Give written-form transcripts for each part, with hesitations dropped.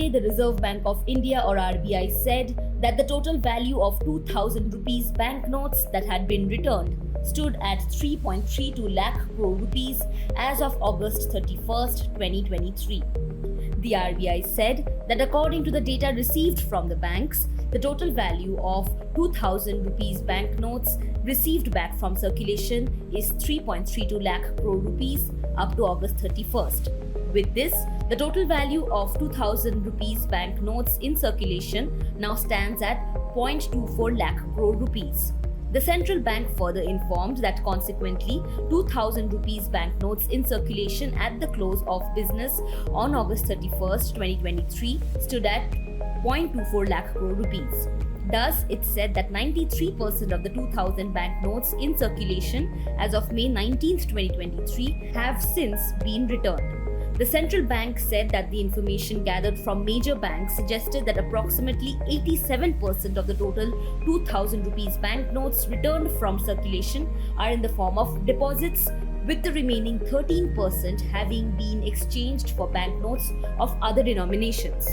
Friday, the Reserve Bank of India or RBI said that the total value of 2000 rupees banknotes that had been returned stood at 3.32 lakh crore rupees as of August 31st, 2023. The RBI said that according to the data received from the banks, the total value of 2000 rupees banknotes received back from circulation is 3.32 lakh crore rupees up to August 31st. With this, the total value of 2000 rupees banknotes in circulation now stands at 0.24 lakh crore rupees. The central bank further informed that consequently, 2000 rupees banknotes in circulation at the close of business on August 31st, 2023 stood at 0.24 lakh crore rupees. Thus, it said that 93% of the 2000 banknotes in circulation as of May 19th, 2023 have since been returned. The central bank said that the information gathered from major banks suggested that approximately 87% of the total 2000 rupees banknotes returned from circulation are in the form of deposits, with the remaining 13% having been exchanged for banknotes of other denominations.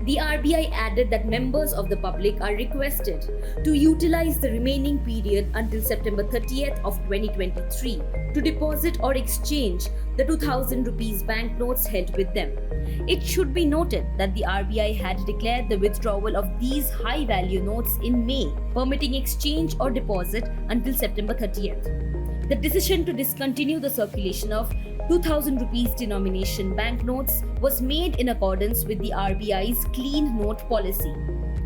The RBI added that members of the public are requested to utilize the remaining period until September 30th of 2023 to deposit or exchange the 2000 rupees banknotes held with them. It should be noted that the RBI had declared the withdrawal of these high-value notes in May, permitting exchange or deposit until September 30th. The decision to discontinue the circulation of 2000 rupees denomination banknotes was made in accordance with the RBI's clean note policy.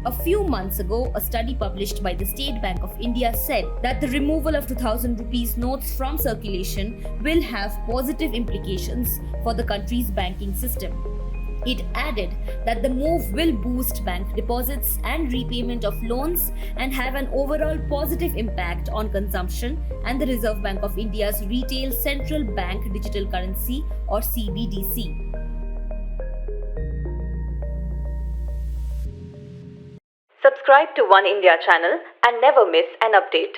A few months ago, a study published by the State Bank of India said that the removal of 2000 rupees notes from circulation will have positive implications for the country's banking system. It added that the move will boost bank deposits and repayment of loans and have an overall positive impact on consumption and the Reserve Bank of India's retail central bank digital currency or CBDC. Subscribe to One India channel and never miss an update.